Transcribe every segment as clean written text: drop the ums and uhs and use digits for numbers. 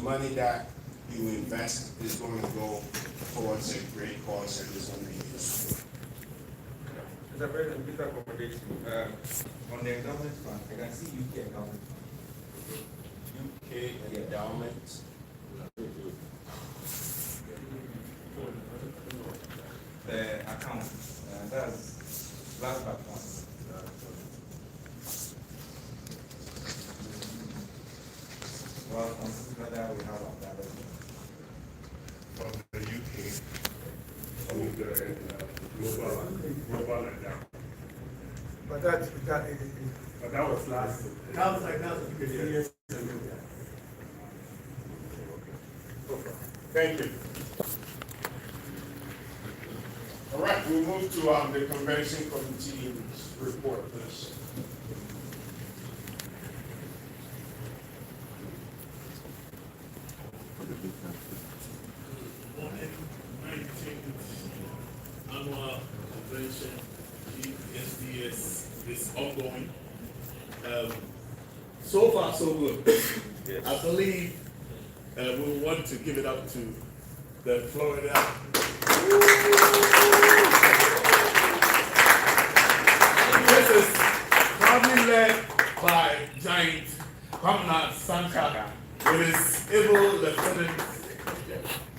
money that you invest is going to go towards a great cause and is going to be useful. Mr. President, Peter accommodates you. On the endowment fund, I can see UK endowment fund. UK endowment. The account, that's last but one. Well, consider that we have on that. From the UK, with the global endowment. But that was last. that was like 15 years ago. Thank you. All right, we'll move to the convention committee's report, please. Morning, 19th annual convention, GSTS is ongoing. So far, so good. I believe we want to give it up to the Florida. This is probably led by Giant Kwamna Sankara with his able lieutenant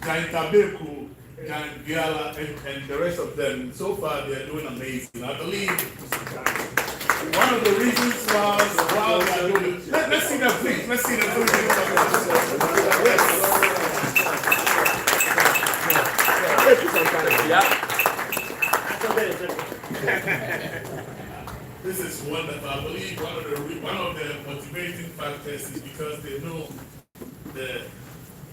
Giant Tabeku, Giant Giala, and the rest of them. So far, they are doing amazing. I believe one of the reasons why they are doing it. Let's see them, please. Let's see them, please. This is wonderful. I believe one of the motivating factors is because they know the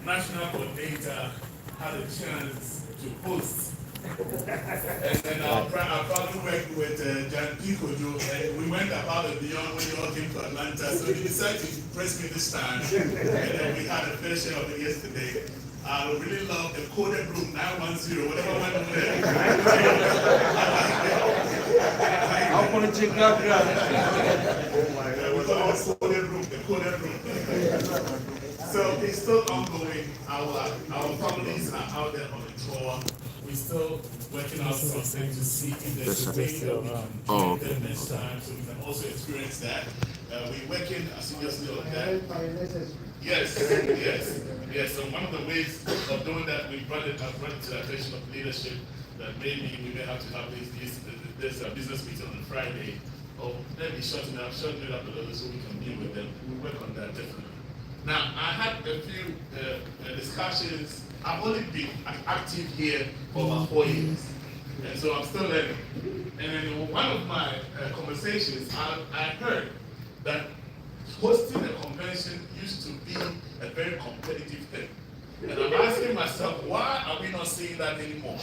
national coordinator had a chance to host. And I probably worked with Jan Picojo, and we went above and beyond when you all came to Atlanta. So he decided to press me this time, and then we had a version of it yesterday. I really love the coded room 910, whatever went on there. I'll put it in that. It was all coded room, the coded room. So it's still ongoing. Our families are out there on the tour. We're still working out something to see if there's a way that we can join them next time, so we can also experience that. We're working assiduously on that. Yes. So one of the ways of doing that, I've brought it to the attention of leadership that maybe we may have to have this business meeting on Friday. Or let me shorten it up a little so we can deal with them. We'll work on that definitely. Now, I had a few discussions. I've only been active here for about 4 years, and so I'm still learning. And in one of my conversations, I heard that hosting a convention used to be a very competitive thing. And I'm asking myself, why are we not seeing that anymore?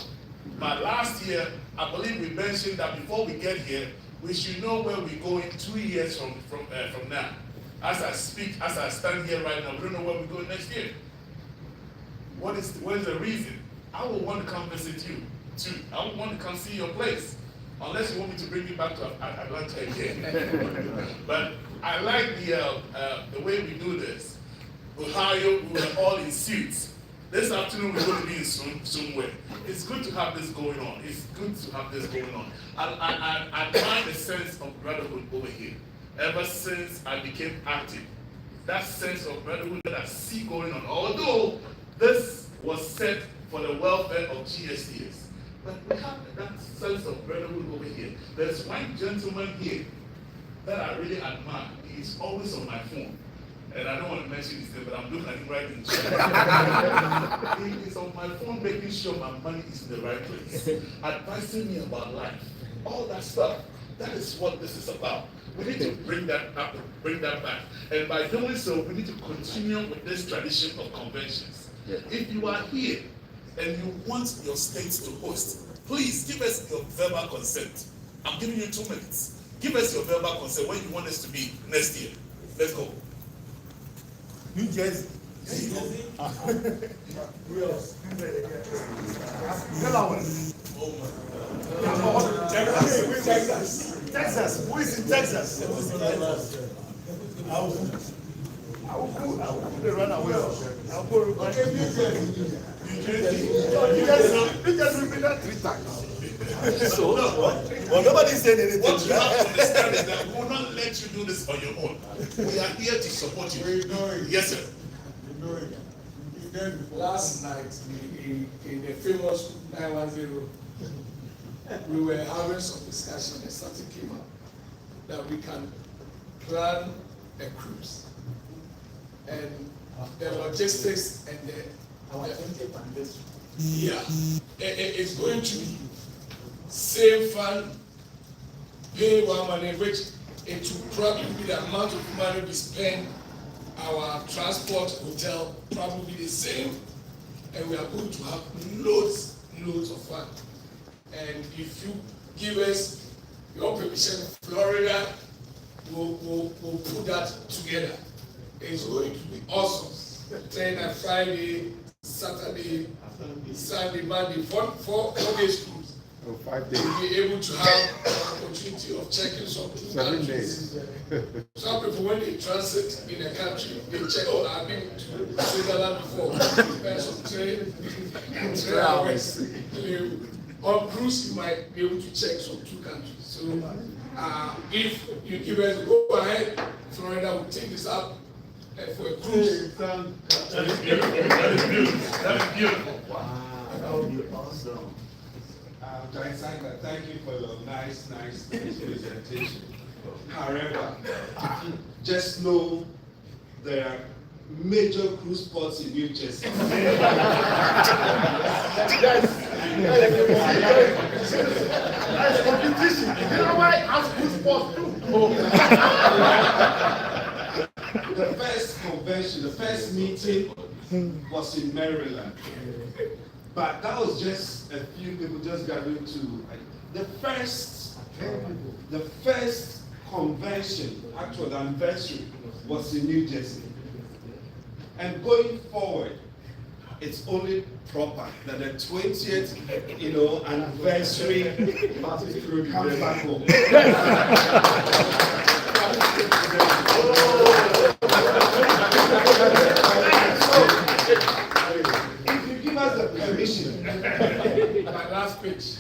But last year, I believe we mentioned that before we get here, we should know where we're going 2 years from now. As I stand here right now, we don't know where we're going next year. What is the reason? I will want to come visit you too. I would want to come see your place. Unless you want me to bring you back to Atlanta again. But I like the way we do this. Ohio, we were all in suits. This afternoon we're going to be in somewhere. It's good to have this going on. I find a sense of brotherhood over here. Ever since I became active, that sense of brotherhood that I see going on. Although this was set for the welfare of GSTS, but we have that sense of brotherhood over here. There's one gentleman here that I really admire. He's always on my phone. And I don't want to mention his name, but I'm looking at him right in the chat. He is on my phone making sure my money is in the right place. Advising me about life. All that stuff. That is what this is about. We need to bring that up, bring that back. And by doing so, we need to continue with this tradition of conventions. Yeah. If you are here and you want your state to host, please give us your verbal consent. I'm giving you 2 minutes. Give us your verbal consent when you want us to be next year. Let's go. New Jersey. There you go. Who else? Oh my God. Texas. Who is in Texas? I will go, they run away. I'll go. Okay, you just repeat that 3 times. So, well, nobody said anything. What you have to understand is that we will not let you do this on your own. We are here to support you. We know it. Yes, sir. We know it. You've been there before. Last night, in the famous 910, we were having some discussion and something came up that we can plan a cruise. And the logistics and it's going to be save fund, pay one money, which it will probably be the amount of money we spend. Our transport, hotel, probably the same, and we are going to have loads of fun. And if you give us your permission, Florida, we'll put that together. It's going to be awesome. Then on Friday, Saturday, Sunday, Monday, 4 days cruise. 5 days. We'll be able to have an opportunity of checking some 7 days. Some people, when they transit in a country, they check, oh, I've been to Switzerland before. Depends on 3 hours. On cruise, you might be able to check some 2 countries. So, if you give us go ahead, Florida will take this up for a cruise. That is beautiful. That is beautiful. That is beautiful. Wow. That would be awesome. Giant Santa, thank you for your nice presentation. However, just know there are major cruise ports in New Jersey. That's competition. You know why I have good sports too? The first convention, the first meeting was in Maryland. But that was just a few people just gathering to the first convention, actual anniversary, was in New Jersey. And going forward, it's only proper that the 20th, anniversary comes back home. If you give us the permission, My last pitch.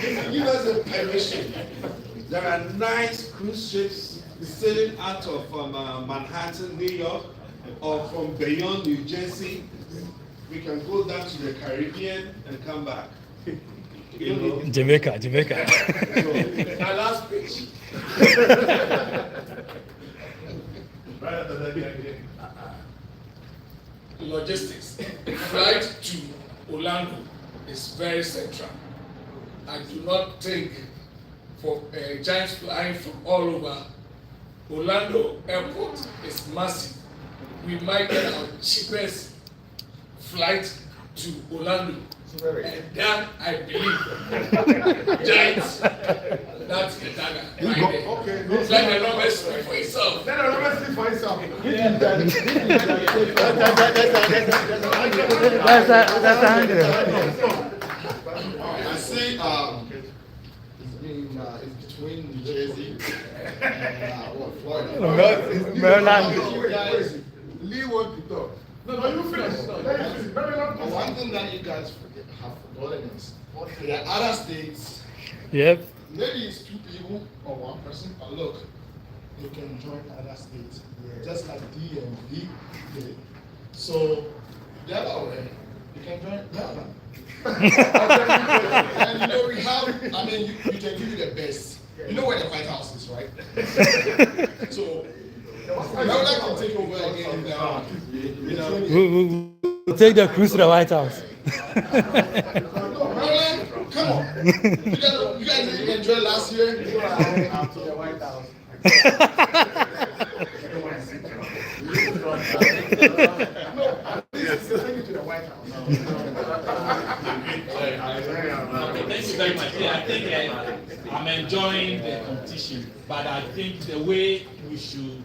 if you give us the permission, there are nice cruise ships sailing out of Manhattan, New York, or from beyond New Jersey. We can go down to the Caribbean and come back. Jamaica. My last pitch. Logistics. Flight to Orlando is very central. I do not think for giants flying from all over. Orlando Airport is massive. We might get our cheapest flight to Orlando. And that, I believe, giants, that's the dagger right there. Okay. Let the numbers speak for itself. Let the numbers speak for itself. That's 100. I say, it's between New Jersey and Florida. Maryland. Lee want to talk. No, you finish. One thing that you guys have forgotten is there are other states. Yep. Maybe it's 2 people or 1 person, but look, you can join other states, just like DMV did. So, Delaware, you can join Delaware. And we have, we can give you the best. You know where the White House is, right? So, I would like to take over again. We'll take the cruise to the White House. Maryland, come on. You guys didn't enjoy last year? To the White House. Thank you very much. Yeah, I think I'm enjoying the competition, but I think the way we should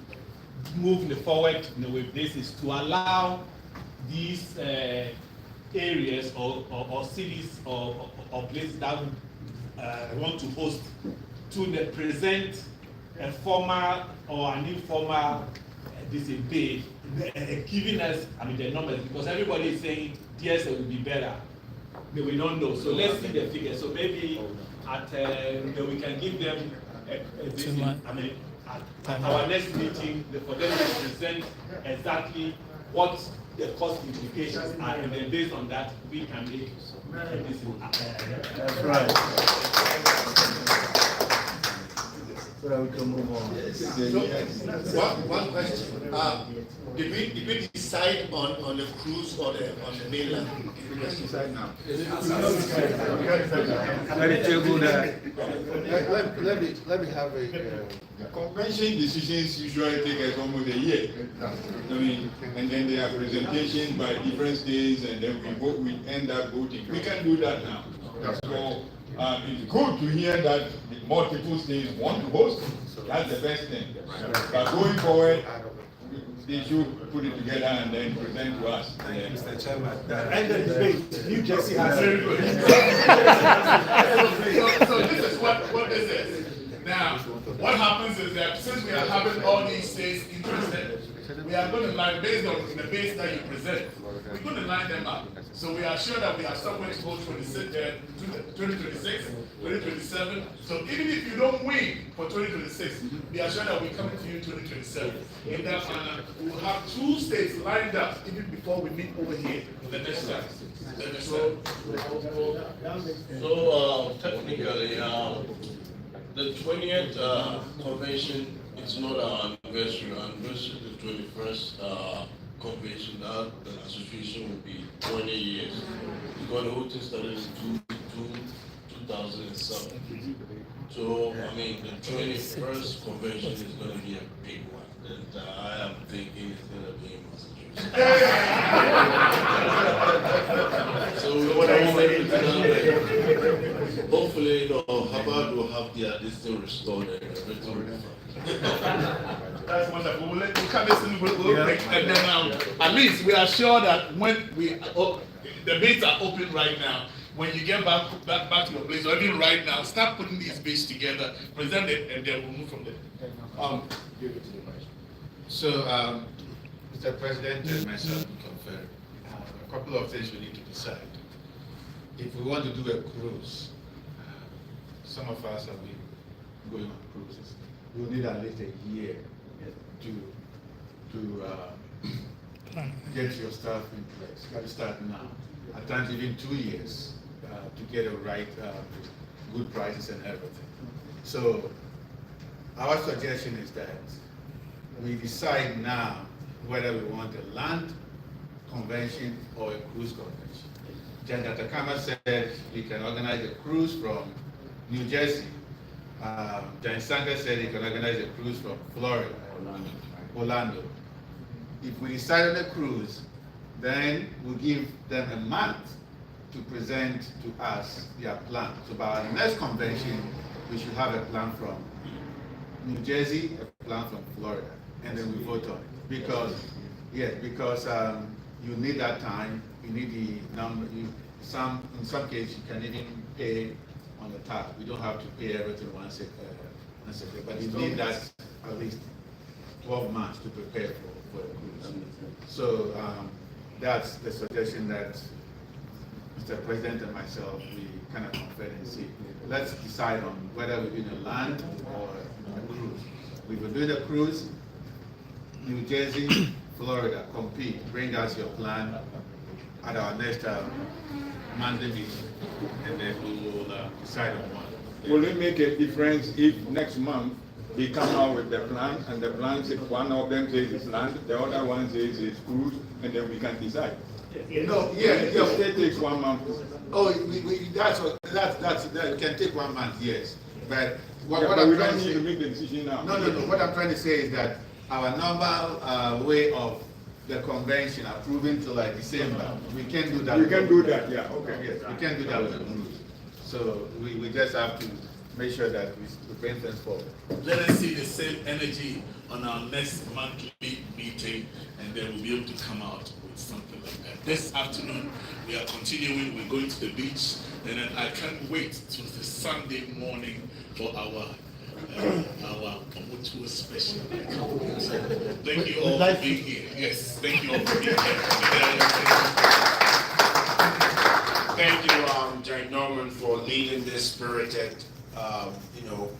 move forward with this is to allow these areas or cities or places that want to host to present a formal or an informal bid, giving us, the numbers, because everybody is saying DSA will be better. We don't know, so let's see the figures. So maybe at we can give them at our next meeting for them to present exactly what the cost implications are, and then based on that we can make a decision. That's right. So that we can move on. One question. Did we decide on the cruise or on the mainland? Let's decide now. Let me table that. Let me have a. Convention decisions usually take us almost a year. And then there are presentations by different states, and then we end up voting. We can do that now. So it's good to hear that multiple states want to host. That's the best thing. But going forward, they should put it together and then present to us. Mr. Chairman. And the debate. New Jersey has Very good. So this is what this is. Now, what happens is that since we are having all these states interested, we are going to line based on the base that you present. We're going to line them up. So we are sure that we are somewhere to go 2026, 2027. So even if you don't win for 2026, we are sure that we're coming to you in 2027. In that manner, we will have 2 states lined up even before we meet over here the next time. So technically, the 20th convention is not our anniversary. Our anniversary is the 21st convention. That the association will be 20 years. Because the whole thing started in 2007. So, the 21st convention is going to be a big one. And I am thinking it's going to be in Massachusetts. So, what I say, hopefully, Harvard will have this thing restored and everything restored. That's wonderful. We'll come listen real quick, and then at least we are sure that when the bids are open right now, when you get back to your place, or even right now, start putting these bids together, present it, and then we'll move from there. So, Mr. President and myself confer a couple of things we need to decide. If we want to do a cruise, some of us have been going on cruises. We'll need at least a year to get your stuff in place. Got to start now. At times even 2 years to get it right, good prices and everything. So our suggestion is that we decide now whether we want a land convention or a cruise convention. Jan Takama said we can organize a cruise from New Jersey. Jan Sanga said he can organize a cruise from Florida, Orlando. If we decide on a cruise, then we'll give them a month to present to us their plan. So by our next convention, we should have a plan from New Jersey, a plan from Florida, and then we vote on it. Because you need that time, you need the number, in some cases you can even pay on the top. We don't have to pay everything once a day, but you need that at least 12 months to prepare for the cruise. So that's the suggestion that Mr. President and myself, we kind of confer and see. Let's decide on whether we're doing a land or a cruise. We will do the cruise, New Jersey, Florida, compete, bring us your plan at our next Monday meeting, and then we will decide on one. Will it make a difference if next month they come out with the plan, and the plan says one of them says it's land, the other one says it's cruise, and then we can decide? No, yeah. It takes 1 month. Oh, that can take 1 month, yes. But what But I'm we trying don't to need say, to make the decision now. no. What I'm trying to say is that our normal way of the convention approving till like December, we can't do that. We can do that, yeah, okay. Yes, we can't do that with the cruise. So we just have to make sure that we bring things forward. Let us see the same energy on our next monthly meeting, and then we'll be able to come out with something like that. This afternoon, we are continuing. We're going to the beach, and then I can't wait till the Sunday morning for our Omotuo special. Thank you all for being here. Yes, thank you all for being here. Thank you, Jay Norman, for leading this spirited,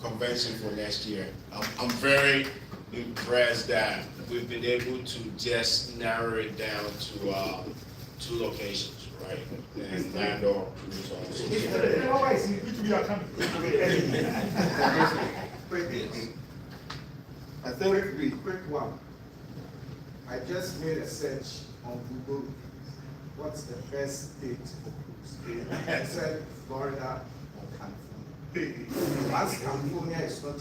convention for next year. I'm very impressed that we've been able to just narrow it down to 2 locations, right? And Landor Cruise also. I think quick one. I just made a search on Google. What's the best state for cruise? I said Florida or California. As California is not in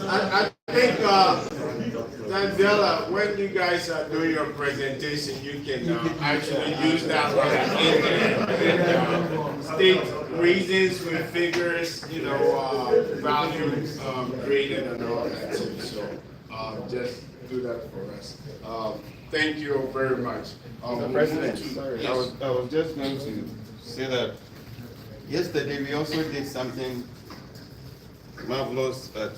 I think, Daniela, when you guys are doing your presentation, you can actually use that on the internet and state reasons with figures, values created and all that too. So just do that for us. Thank you very much. Mr. President, sorry, yes. I was just going to say that yesterday we also did something marvelous at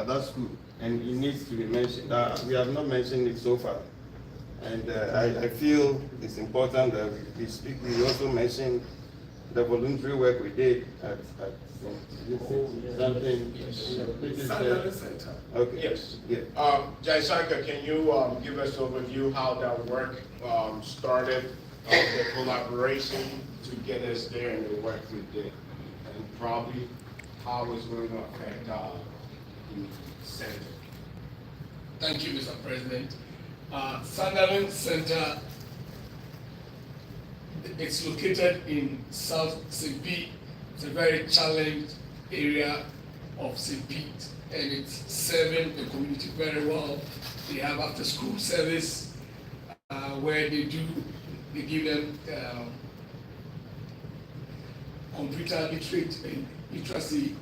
that school, and it needs to be mentioned. We have not mentioned it so far, and I feel it's important that we speak. We also mention the voluntary work we did at something. Okay. Yes. Yeah. Jai Shankar, can you give us an overview how that work started, the collaboration to get us there and the work we did, and probably how it's going to affect the center? Thank you, Mr. President. Sunderland Center, it's located in South St. Pete. It's a very challenged area of St. Pete, and it's serving the community very well. They have after school service where they give them computer literacy.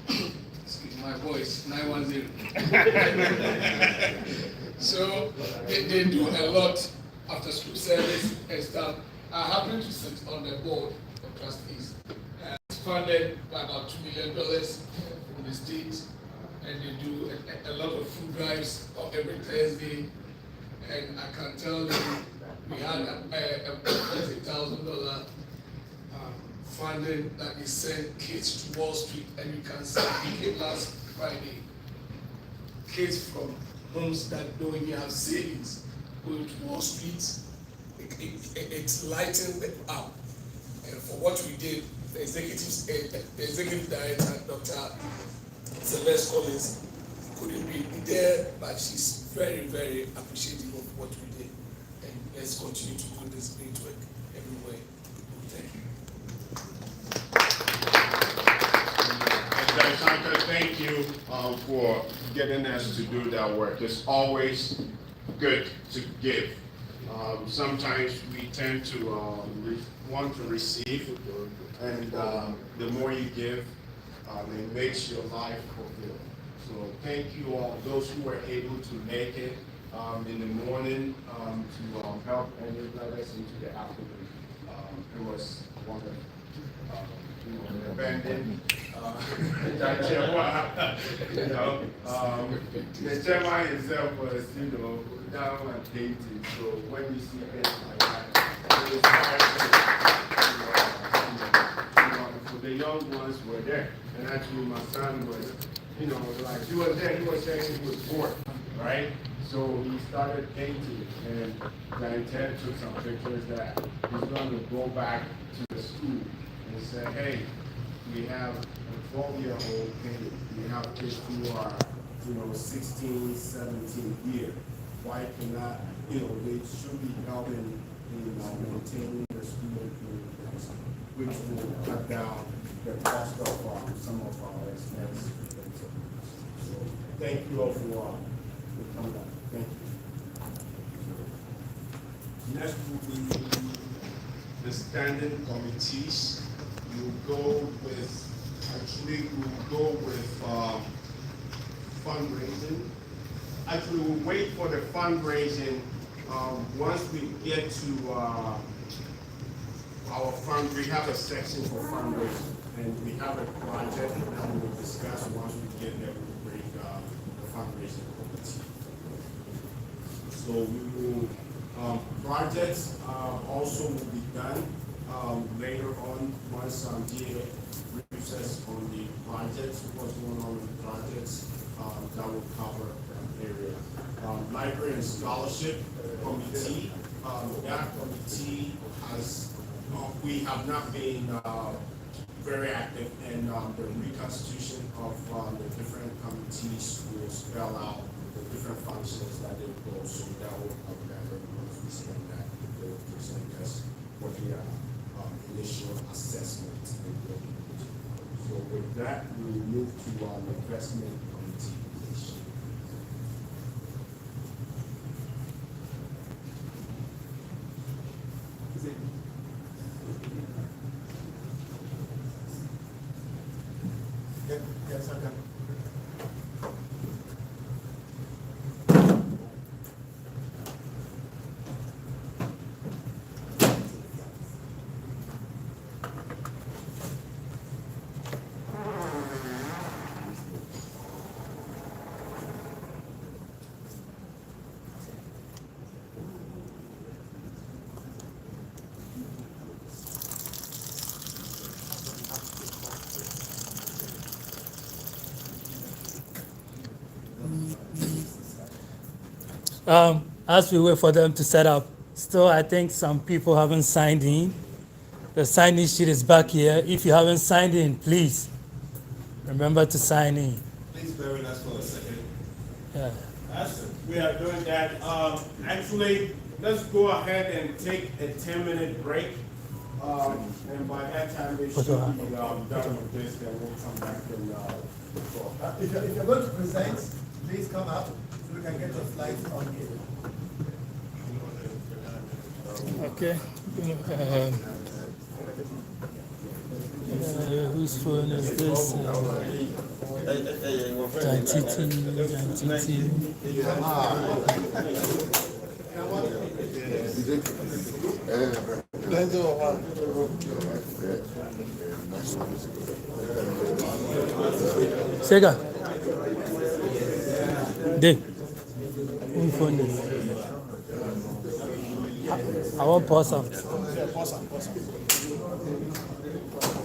Excuse my voice, 910. So they do a lot after school service and stuff. I happen to sit on the board of trustees. It's funded by about $2 million from the state, and they do a lot of food drives every Thursday. And I can tell you, we had a $1,000 funding that they sent kids to Wall Street, and you can see it came last Friday. Kids from homes that don't even have savings going to Wall Street. It's lighting them up. And for what we did, the executive director, Dr. Celeste Collins, couldn't be there, but she's very, very appreciative of what we did. And let's continue to do this great work everywhere. Thank you. Thank you for getting us to do that work. It's always good to give. Sometimes we tend to want to receive, and the more you give, it makes your life fulfilled. So thank you all, those who were able to make it in the morning to help any brothers into the afternoon. It was wonderful. Abandoned. The chairman himself was, down and painting. So when you see things like that, it was nice. For the young ones were there, and actually my son was, like he was there. He was saying he was bored, right? So he started painting, and Diane took some pictures that he's going to go back to the school and say, hey, we have a 12-year-old painting. We have kids who are, 16, 17 years. Why cannot, they should be helping in maintaining the school, which will cut down the cost of some of our expenses. So thank you all for coming back. Thank you. Next will be the standing committees. You go with fundraising. Actually, we'll wait for the fundraising. Once we get to our fund, we have a section for fundraising, and we have a project that we will discuss. Once we get there, we'll bring the fundraising committee. So we will, projects also will be done later on once GA briefs us on the projects, what's going on with the projects, that will cover that area. Library and Scholarship Committee, that committee has, we have not been very active, and the reconstitution of the different committees will spell out the different functions that they go, so that will cover that. Once we spend that, they will present us what the initial assessment. So with that, we will move to investment committee. Yes, I can. As we wait for them to set up, still I think some people haven't signed in. The sign-in sheet is back here. If you haven't signed in, please remember to sign in. Please bear with us for a second. Yeah. As we are doing that, actually, let's go ahead and take a 10-minute break. And by that time, we should be done with this, then we'll come back and talk. If you're going to present, please come up so we can get your slides on here. Okay. Whose phone is this? Sega. Dave. Whose phone is this? I want pause up.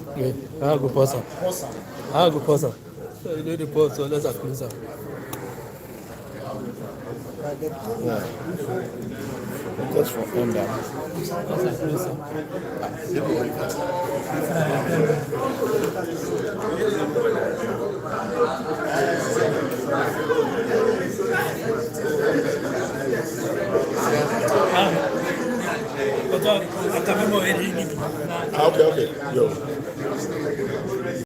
Okay, I'll go pause up. I'll go pause up. So you do the pause, so let's close up. Just for him down. Okay, yo.